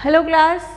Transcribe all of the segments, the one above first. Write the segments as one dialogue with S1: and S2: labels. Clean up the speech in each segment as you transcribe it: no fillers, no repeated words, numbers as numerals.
S1: Hello class.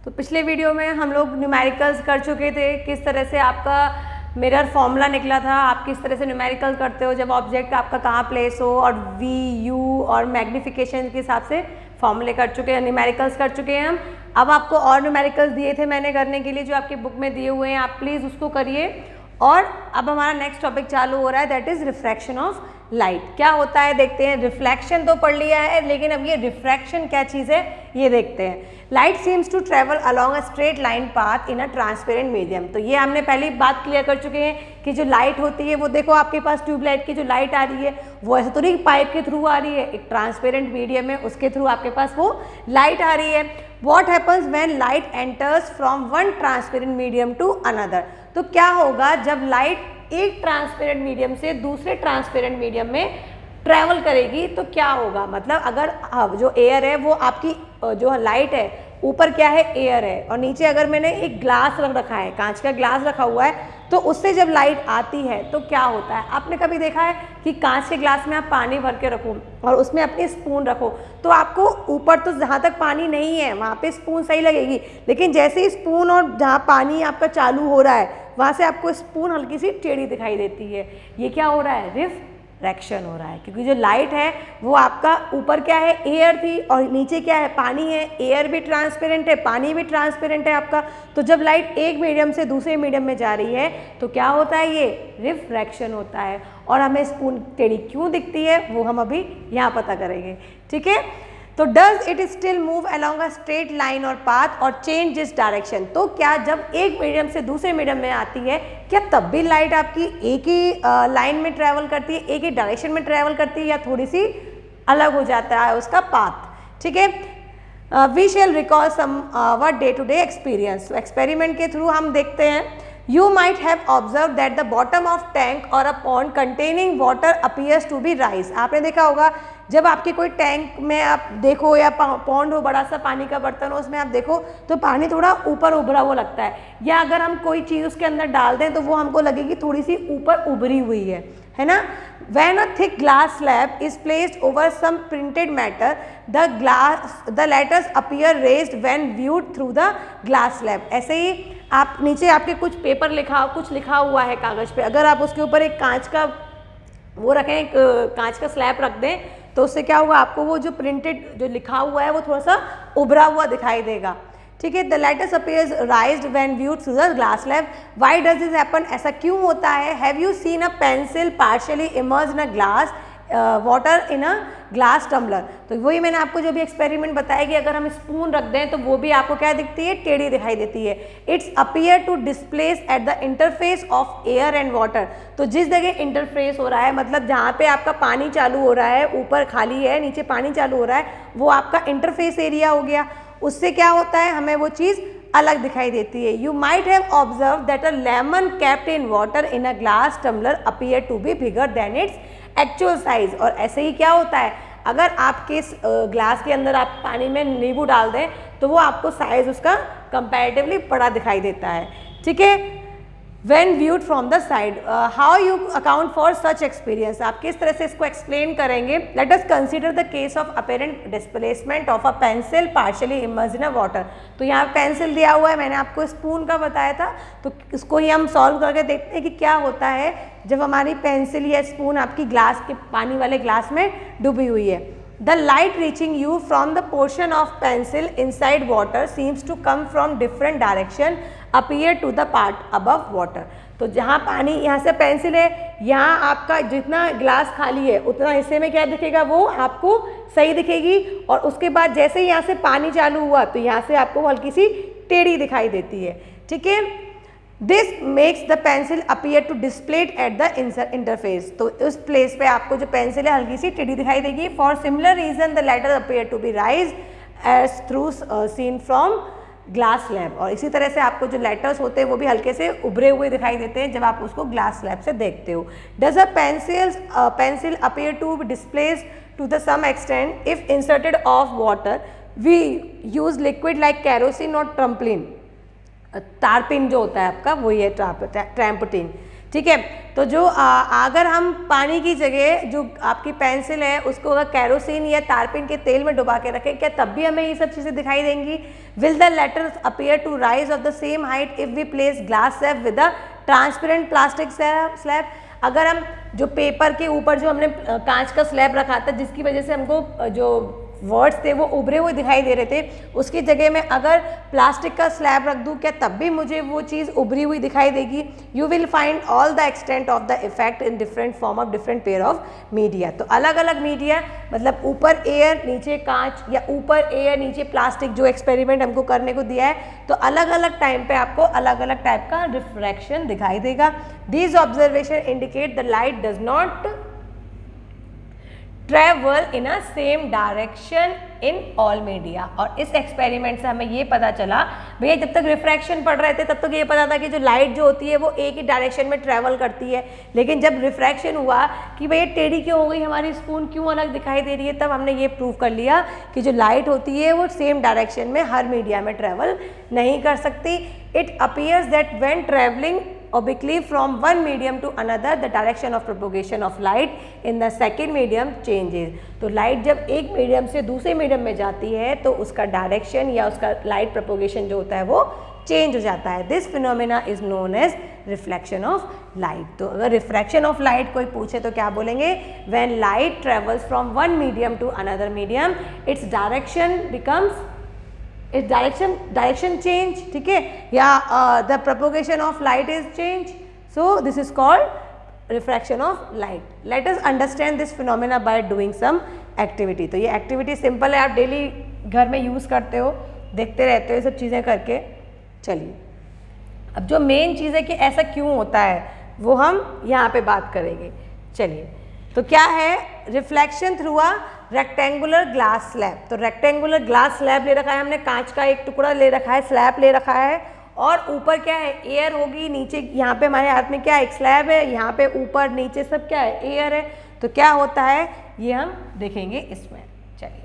S1: तो पिछले video में हम लोग न्यूमेरिकल्स कर चुके थे, किस तरह से आपका मिरर फॉर्मूला निकला था, आप किस तरह से न्यूमेरिकल करते हो जब ऑब्जेक्ट आपका कहाँ प्लेस हो, और वी यू और मैग्निफिकेशन के हिसाब से फॉर्मूले कर चुके हैं, न्यूमेरिकल्स कर चुके हैं हम। अब आपको और न्यूमेरिकल्स दिए थे मैंने करने के लिए, जो आपकी बुक में दिए हुए हैं, आप प्लीज़ उसको करिए। और अब हमारा नेक्स्ट टॉपिक चालू हो रहा है, that is refraction of light. क्या होता है देखते हैं। रिफ्लेक्शन तो पढ़ लिया है, लेकिन अब ये रिफ्रैक्शन क्या चीज़ है ये देखते हैं। Light seems to travel along a straight line path in a transparent medium. तो ये हमने पहले ही बात क्लियर कर चुके हैं कि जो लाइट होती है वो देखो आपके पास ट्यूबलाइट की जो लाइट आ रही है वो ऐसे तो नहीं पाइप के थ्रू आ रही है, एक ट्रांसपेरेंट मीडियम है उसके थ्रू आपके पास वो लाइट आ रही है। What happens when light enters from one transparent medium to another. तो क्या होगा जब लाइट एक ट्रांसपेरेंट मीडियम से दूसरे ट्रांसपेरेंट मीडियम में ट्रैवल करेगी तो क्या होगा, मतलब अगर जो एयर है वो आपकी जो लाइट है ऊपर क्या है एयर है, और नीचे अगर मैंने एक ग्लास रख रखा है, कांच का ग्लास रखा हुआ है, तो उससे जब लाइट आती है तो क्या होता है। आपने कभी देखा है कि कांच के ग्लास में आप पानी भर के रखो और उसमें अपनी स्पून रखो तो आपको ऊपर तो जहाँ तक पानी नहीं है वहाँ पे स्पून सही लगेगी, लेकिन जैसे ही स्पून और जहाँ पानी आपका चालू हो रहा है वहाँ से आपको स्पून हल्की सी टेढ़ी दिखाई देती है। ये क्या हो रहा है, रिफ्रैक्शन हो रहा है, क्योंकि जो लाइट है वो आपका ऊपर क्या है एयर थी और नीचे क्या है पानी है। एयर भी ट्रांसपेरेंट है, पानी भी ट्रांसपेरेंट है आपका। तो जब लाइट एक मीडियम से दूसरे मीडियम में जा रही है तो क्या होता है, ये रिफ्रैक्शन होता है। और हमें स्पून टेढ़ी क्यों दिखती है वो हम अभी यहाँ पता करेंगे, ठीक है। तो does it still move along a straight line और पाथ और चेंज इस डायरेक्शन। तो क्या जब एक मीडियम से दूसरे मीडियम में आती है क्या तब भी लाइट आपकी एक ही लाइन में ट्रैवल करती है, एक ही डायरेक्शन में ट्रैवल करती है, या थोड़ी सी अलग हो जाता है उसका पाथ, ठीक है। We shall recall some our day to day experience. Experiment के थ्रू हम देखते हैं। You might have observed that the bottom of tank or a pond containing water appears to be rise। आपने देखा होगा जब आपके कोई टैंक में आप देखो या पॉन्ड हो, बड़ा सा पानी का बर्तन हो, उसमें आप देखो तो पानी थोड़ा ऊपर उभरा हुआ लगता है, या अगर हम कोई चीज़ उसके अंदर डाल दें तो वो हमको लगेगी थोड़ी सी ऊपर उभरी हुई है ना। When a thick glass slab is placed over some printed matter, the letters appear raised when viewed through the glass slab। ऐसे ही आप नीचे आपके कुछ पेपर कुछ लिखा हुआ है कागज़ पे, अगर आप उसके ऊपर एक कांच का वो रखें, एक कांच का स्लैब रख दें तो उससे क्या होगा, आपको वो जो प्रिंटेड जो लिखा हुआ है वो थोड़ा सा उभरा हुआ दिखाई देगा, ठीक है। The letters appears raised when viewed through the glass slab. Why does this happen, ऐसा क्यों होता है। Have you seen a pencil partially emerge in a glass water in a glass tumbler. तो वही मैंने आपको जो भी एक्सपेरिमेंट बताया कि अगर हम स्पून रख दें तो वो भी आपको क्या दिखती है, टेढ़ी दिखाई देती है। It's appear to displace at the interface of air and water. तो जिस जगह इंटरफेस हो रहा है, मतलब जहाँ पे आपका पानी चालू हो रहा है, ऊपर खाली है नीचे पानी चालू हो रहा है, वो आपका इंटरफेस एरिया हो गया। उससे क्या होता है, हमें वो चीज़ अलग दिखाई देती है। You might have observe that a lemon kept in water in a glass tumbler appear to be bigger than its actual size. और ऐसे ही क्या होता है, अगर आपके ग्लास के अंदर आप पानी में नींबू डाल दें तो वो आपको साइज उसका कंपैरेटिवली बड़ा दिखाई देता है, ठीक है। When viewed from the side, how you account for such experience। आप किस तरह से इसको एक्सप्लेन करेंगे। Let us consider the case of apparent displacement of a pencil partially immersed in a water। तो यहाँ पेंसिल दिया हुआ है, मैंने आपको स्पून का बताया था, तो इसको ही हम सॉल्व करके देखते हैं कि क्या होता है जब हमारी पेंसिल या स्पून आपकी ग्लास के पानी वाले ग्लास में डूबी हुई है। The light reaching you from the portion of pencil inside water seems to come from different direction appear to the part above water। तो जहाँ पानी, यहाँ से पेंसिल है, यहाँ आपका जितना ग्लास खाली है उतना हिस्से में क्या दिखेगा, वो आपको सही दिखेगी। और उसके बाद जैसे ही यहाँ से पानी चालू हुआ तो यहाँ से आपको हल्की सी टेढ़ी दिखाई देती है, ठीक है। This makes the pencil appear to displaced at the interface. तो उस प्लेस पे आपको जो पेंसिल है हल्की सी टेढ़ी दिखाई देगी। For similar reason the letter appear to be raise as through seen from glass slab. और इसी तरह से आपको जो लेटर्स होते हैं वो भी हल्के से उभरे हुए दिखाई देते हैं जब आप उसको ग्लास स्लैब से देखते हो। Does a pencil appear to be displace to the some extent if inserted of water. We use liquid like kerosene और ट्रम्पलिन। टारपिन जो होता है आपका वही है ट्रैम्पोटिन, ठीक है। तो जो अगर हम पानी की जगह जो आपकी पेंसिल है उसको अगर कैरोसिन या तारपीन के तेल में डुबा के रखें, क्या तब भी हमें ये सब चीज़ें दिखाई देंगी? Will the letters appear to rise of the same height if we place glass slab with a transparent plastic slab? अगर हम जो पेपर के ऊपर जो हमने कांच का स्लैब रखा था जिसकी वजह से हमको जो वर्ड्स थे वो उभरे हुए दिखाई दे रहे थे, उसकी जगह में अगर प्लास्टिक का स्लैब रख दूं, क्या तब भी मुझे वो चीज़ उभरी हुई दिखाई देगी? You will find all the extent of the effect in different form of different pair of media. तो अलग अलग मीडिया मतलब ऊपर एयर नीचे कांच या ऊपर एयर नीचे प्लास्टिक, जो एक्सपेरिमेंट हमको करने को दिया है, तो अलग अलग टाइम पे आपको अलग अलग टाइप का रिफ्रैक्शन दिखाई देगा। These observation indicate the light does not travel in a same direction in all media. और इस एक्सपेरिमेंट से हमें ये पता चला, भैया जब तक रिफ्रैक्शन पढ़ रहे थे तब तक ये पता था कि जो लाइट जो होती है वो एक ही डायरेक्शन में ट्रेवल करती है, लेकिन जब रिफ्रैक्शन हुआ कि भैया टेढ़ी क्यों हो गई, हमारी स्पून क्यों अलग दिखाई दे रही है, तब हमने ये प्रूव कर लिया कि जो लाइट होती है वो सेम डायरेक्शन में हर मीडिया में ट्रेवल नहीं कर सकती। It appears that when travelling obliquely from one medium to another the direction of propagation of light in the second medium changes। तो लाइट जब एक मीडियम से दूसरे मीडियम में जाती है तो उसका डायरेक्शन या उसका लाइट प्रोपोगेशन जो होता है वो चेंज हो जाता है। This phenomena is known as reflection of light. तो अगर रिफ्रैक्शन ऑफ लाइट कोई पूछे तो क्या बोलेंगे? When light travels from one medium to another medium its direction becomes इस डायरेक्शन चेंज, ठीक है, या the propagation of light is change, so this is called refraction of light. Let us understand this phenomena by doing some activity. तो ये activity simple है, आप daily घर में यूज़ करते हो, देखते रहते हो ये सब चीज़ें करके। चलिए अब जो मेन चीज़ है कि ऐसा क्यों होता है वो हम यहाँ पे बात करेंगे। चलिए तो क्या है? Reflection through a rectangular glass slab. तो रेक्टेंगुलर ग्लास स्लैब ले रखा है हमने, कांच का एक टुकड़ा ले रखा है, स्लैब ले रखा है, और ऊपर क्या है? एयर होगी, नीचे यहाँ पे हमारे हाथ में क्या है? एक स्लैब है, यहाँ पे ऊपर नीचे सब क्या है? एयर है। तो क्या होता है ये हम देखेंगे इसमें। चलिए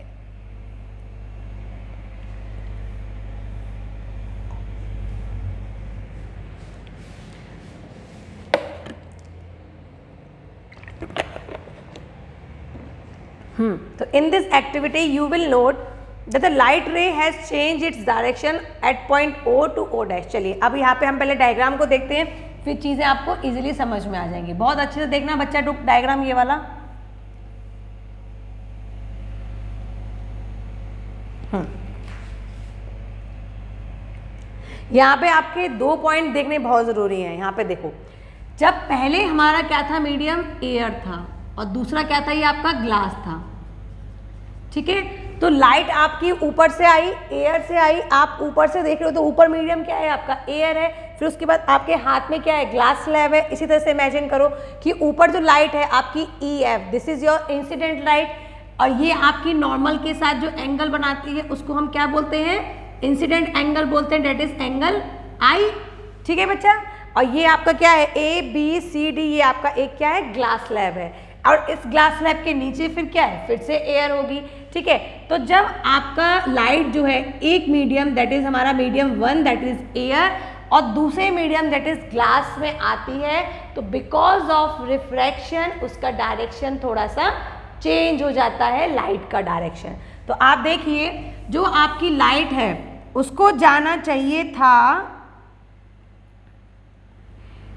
S1: तो in this activity you will note that the light ray has changed its direction at point O to O dash। चलिए अब यहाँ पे हम पहले डायग्राम को देखते हैं, फिर चीज़ें आपको इजीली समझ में आ जाएंगी। बहुत अच्छे से देखना बच्चा डायग्राम ये वाला। यहाँ पे आपके 2 पॉइंट देखने बहुत ज़रूरी हैं। यहाँ पे देखो, जब पहले हमारा क्या था? मीडियम एयर था और दूसरा क्या था? ये आपका ग्लास था, ठीक है। तो लाइट आपकी ऊपर से आई, एयर से आई, आप ऊपर से देख रहे हो तो ऊपर मीडियम क्या है? आपका एयर है। फिर उसके बाद आपके हाथ में क्या है? ग्लास स्लैब है। इसी तरह से इमेजिन करो कि ऊपर जो लाइट है आपकी EF, this is your incident light, और ये आपकी नॉर्मल के साथ जो एंगल बनाती है उसको हम क्या बोलते हैं? इंसिडेंट एंगल बोलते हैं, डेट इज एंगल I, ठीक है बच्चा। और ये आपका क्या है? ABCD, ये आपका एक क्या है? ग्लास स्लैब है। और इस ग्लास स्लैब के नीचे फिर क्या है? फिर से एयर होगी, ठीक है। तो जब आपका लाइट जो है एक मीडियम दैट इज हमारा मीडियम 1 दैट इज एयर और दूसरे मीडियम दैट इज ग्लास में आती है, तो बिकॉज ऑफ रिफ्रैक्शन उसका डायरेक्शन थोड़ा सा चेंज हो जाता है, लाइट का डायरेक्शन। तो आप देखिए जो आपकी लाइट है उसको जाना चाहिए था,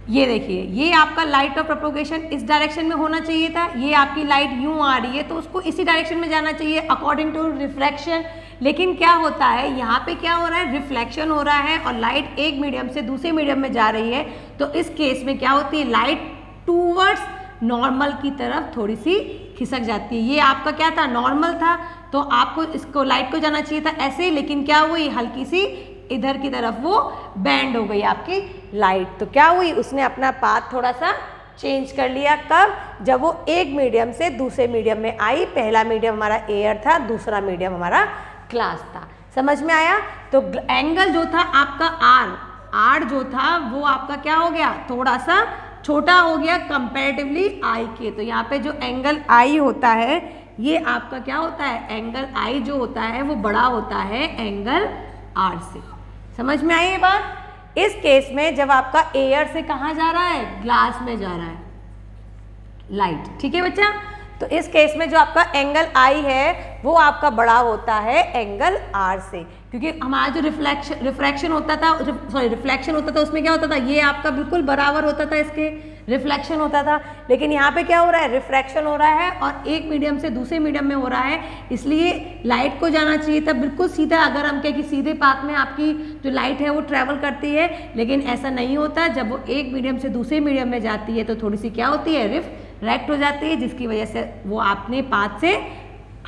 S1: ये देखिए ये आपका लाइट ऑफ प्रोपोगेशन इस डायरेक्शन में होना चाहिए था, ये आपकी लाइट यूं आ रही है तो उसको इसी डायरेक्शन में जाना चाहिए अकॉर्डिंग टू रिफ्लेक्शन। लेकिन क्या होता है यहाँ पे क्या हो रहा है? रिफ्लेक्शन हो रहा है और लाइट एक मीडियम से दूसरे मीडियम में जा रही है। तो इस केस में क्या होती है? लाइट टूवर्ड्स नॉर्मल की तरफ थोड़ी सी खिसक जाती है। ये आपका क्या था? नॉर्मल था, तो आपको इसको लाइट को जाना चाहिए था ऐसे, लेकिन क्या हुई? हल्की सी इधर की तरफ वो बैंड हो गई आपकी लाइट। तो क्या हुई? उसने अपना पाथ थोड़ा सा चेंज कर लिया। कब? जब वो एक मीडियम से दूसरे मीडियम में आई। पहला मीडियम हमारा एयर था, दूसरा मीडियम हमारा ग्लास था। समझ में आया? तो एंगल जो था आपका आर जो था वो आपका क्या हो गया? थोड़ा सा छोटा हो गया कंपैरेटिवली आई के। तो यहाँ पे जो एंगल आई होता है ये आपका क्या होता है? एंगल आई जो होता है वो बड़ा होता है एंगल आर से। समझ में आई ये बात? इस केस में जब आपका एयर से कहाँ जा रहा है, ग्लास में जा रहा है लाइट, ठीक है बच्चा। तो इस केस में जो आपका एंगल आई है वो आपका बड़ा होता है एंगल आर से, क्योंकि हमारा जो रिफ्लेक्शन होता था उसमें क्या होता था, ये आपका बिल्कुल बराबर होता था, इसके रिफ्लेक्शन होता था। लेकिन यहाँ पे क्या हो रहा है, रिफ्रैक्शन हो रहा है और एक मीडियम से दूसरे मीडियम में हो रहा है, इसलिए लाइट को जाना चाहिए था बिल्कुल सीधा। अगर हम कहें कि सीधे पाथ में आपकी जो लाइट है वो ट्रैवल करती है, लेकिन ऐसा नहीं होता। जब वो एक मीडियम से दूसरे मीडियम में जाती है तो थोड़ी सी क्या होती है, रिफ्रैक्ट हो जाती है, जिसकी वजह से वो आपने पाथ से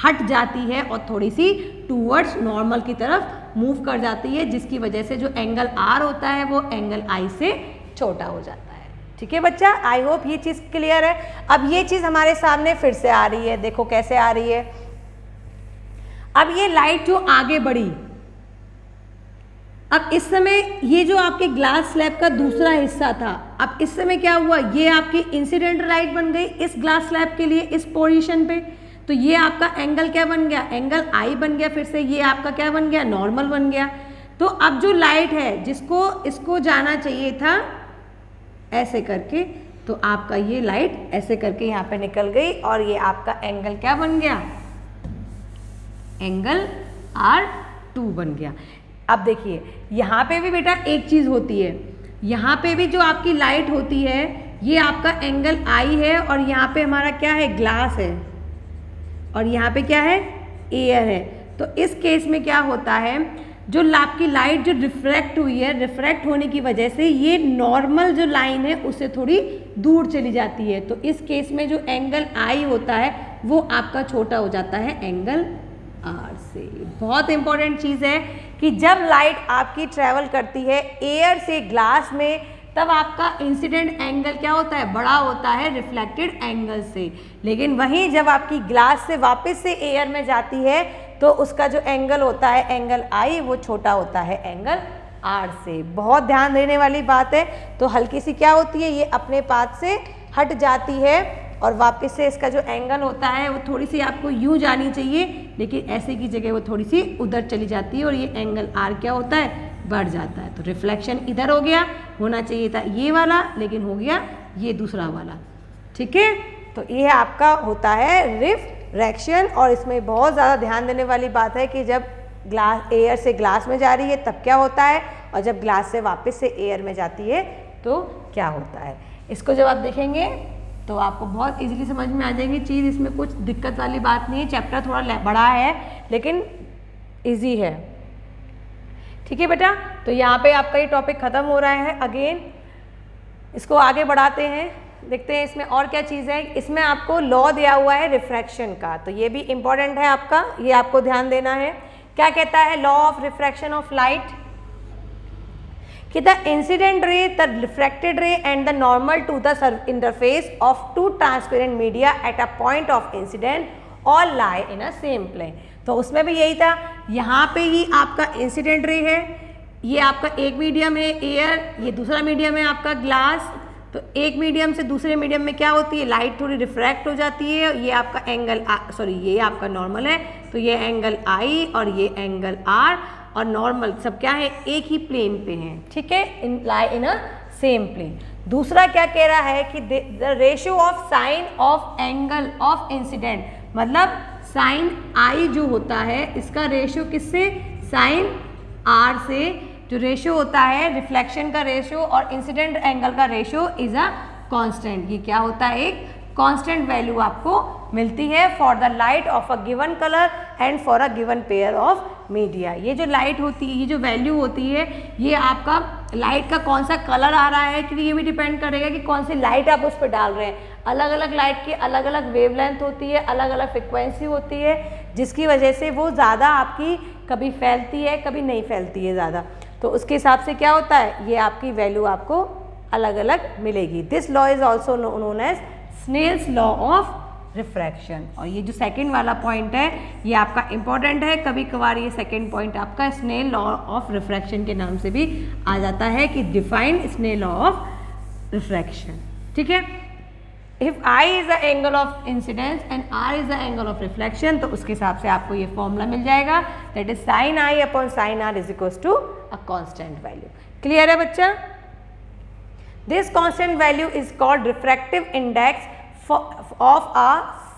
S1: हट जाती है और थोड़ी सी टूवर्ड्स नॉर्मल की तरफ मूव कर जाती है, जिसकी वजह से जो एंगल आर होता है वो एंगल आई से छोटा हो जाता है। ठीक है बच्चा, आई होप ये चीज़ क्लियर है। अब ये चीज़ हमारे सामने फिर से आ रही है, देखो कैसे आ रही है। अब ये लाइट जो आगे बढ़ी, अब इस समय ये जो आपके ग्लास स्लैब का दूसरा हिस्सा था, अब इस समय क्या हुआ, ये आपकी इंसिडेंट लाइट बन गई इस ग्लास स्लैब के लिए इस पोजीशन पे। तो ये आपका एंगल क्या बन गया, एंगल आई बन गया। फिर से ये आपका क्या बन गया, नॉर्मल बन गया। तो अब जो लाइट है जिसको इसको जाना चाहिए था ऐसे करके, तो आपका ये लाइट ऐसे करके यहाँ पे निकल गई और ये आपका एंगल क्या बन गया, एंगल R2 बन गया। अब देखिए यहाँ पे भी बेटा एक चीज़ होती है, यहाँ पे भी जो आपकी लाइट होती है ये आपका एंगल I है और यहाँ पे हमारा क्या है, ग्लास है और यहाँ पे क्या है, एयर है। तो इस केस में क्या होता है, जो आपकी लाइट जो रिफ्रैक्ट हुई है, रिफ्रैक्ट होने की वजह से ये नॉर्मल जो लाइन है उससे थोड़ी दूर चली जाती है। तो इस केस में जो एंगल आई होता है वो आपका छोटा हो जाता है एंगल आर से। बहुत इंपॉर्टेंट चीज़ है कि जब लाइट आपकी ट्रैवल करती है एयर से ग्लास में, तब आपका इंसिडेंट एंगल क्या होता है, बड़ा होता है रिफ्लेक्टेड एंगल से। लेकिन वहीं जब आपकी ग्लास से वापस से एयर में जाती है तो उसका जो एंगल होता है एंगल आई वो छोटा होता है एंगल आर से। बहुत ध्यान देने वाली बात है। तो हल्की सी क्या होती है, ये अपने पाथ से हट जाती है और वापस से इसका जो एंगल होता है वो थोड़ी सी आपको यूँ जानी चाहिए, लेकिन ऐसे की जगह वो थोड़ी सी उधर चली जाती है और ये एंगल आर क्या होता है, बढ़ जाता है। तो रिफ्लेक्शन इधर हो गया, होना चाहिए था ये वाला, लेकिन हो गया ये दूसरा वाला। ठीक है, तो ये आपका होता है रिफ्रैक्शन। और इसमें बहुत ज़्यादा ध्यान देने वाली बात है कि जब ग्लास एयर से ग्लास में जा रही है तब क्या होता है, और जब ग्लास से वापस से एयर में जाती है तो क्या होता है। इसको जब आप देखेंगे तो आपको बहुत इजीली समझ में आ जाएगी चीज़, इसमें कुछ दिक्कत वाली बात नहीं है। चैप्टर थोड़ा बड़ा है लेकिन ईजी है। ठीक है बेटा, तो यहाँ पे आपका ये टॉपिक ख़त्म हो रहा है। अगेन इसको आगे बढ़ाते हैं, देखते हैं इसमें और क्या चीज़ है। इसमें आपको लॉ दिया हुआ है रिफ्रैक्शन का, तो ये भी इम्पॉर्टेंट है आपका, ये आपको ध्यान देना है। क्या कहता है law of refraction of light, कि the incident ray, the refracted ray and the normal to the interface of two transparent media at a point of incident all lie in a same plane. तो उसमें भी यही था, यहाँ पे ही आपका incident ray है, ये आपका एक मीडियम है एयर, ये दूसरा मीडियम है आपका ग्लास। तो एक मीडियम से दूसरे मीडियम में क्या होती है, लाइट थोड़ी रिफ्रैक्ट हो जाती है। ये आपका एंगल ये आपका नॉर्मल है, तो ये एंगल आई और ये एंगल आर और नॉर्मल सब क्या है, एक ही प्लेन पे हैं। ठीक है, इन लाई इन अ सेम प्लेन। दूसरा क्या कह रहा है कि the ratio of sine of angle of incident, मतलब साइन आई जो होता है इसका रेशियो किससे, साइन आर से। जो रेशियो होता है रिफ्लेक्शन का रेशियो और इंसिडेंट एंगल का रेशियो इज अ कांस्टेंट। ये क्या होता है, एक कांस्टेंट वैल्यू आपको मिलती है for the light of a given colour and for a given pair of media. ये जो लाइट होती है, ये जो वैल्यू होती है, ये आपका लाइट का कौन सा कलर आ रहा है, क्योंकि ये भी डिपेंड करेगा कि कौन सी लाइट आप उस पर डाल रहे हैं। अलग अलग लाइट की अलग अलग वेवलेंथ होती है, अलग अलग फ्रिक्वेंसी होती है, जिसकी वजह से वो ज़्यादा आपकी कभी फैलती है कभी नहीं फैलती है ज़्यादा। तो उसके हिसाब से क्या होता है, ये आपकी वैल्यू आपको अलग अलग मिलेगी। This law is also known as Snell's law of refraction. और ये जो सेकंड वाला पॉइंट है ये आपका इंपॉर्टेंट है, कभी कभार ये सेकंड पॉइंट आपका स्नेल लॉ ऑफ रिफ्रैक्शन के नाम से भी आ जाता है कि define Snell law of refraction. ठीक है, if I is the angle of incidence and R is the angle of reflection, तो उसके हिसाब से आपको ये फॉर्मूला मिल जाएगा, that is sine I upon sine R is equals to a constant value. Clear है बच्चा? This constant value is called refractive index of a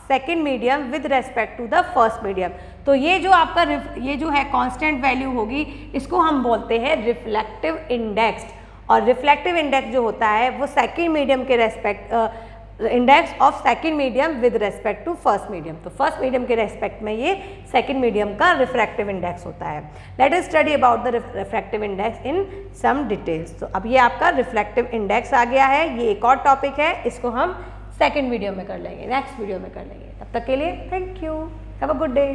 S1: second medium with respect to the first medium. तो ये जो आपका ये जो है constant value होगी, इसको हम बोलते हैं रिफ्लेक्टिव इंडेक्स। और रिफ्लेक्टिव इंडेक्स जो होता है वो सेकेंड मीडियम के respect, index of second medium with respect to first medium. तो फर्स्ट मीडियम के रेस्पेक्ट में ये सेकेंड मीडियम का रिफ्रैक्टिव इंडेक्स होता है। Let us study about the refractive index in some details. तो अब ये आपका रिफ्लेक्टिव इंडेक्स आ गया है, ये एक और टॉपिक है, इसको हम सेकेंड वीडियो में कर लेंगे, नेक्स्ट वीडियो में कर लेंगे। तब तक के लिए thank you, have a good day.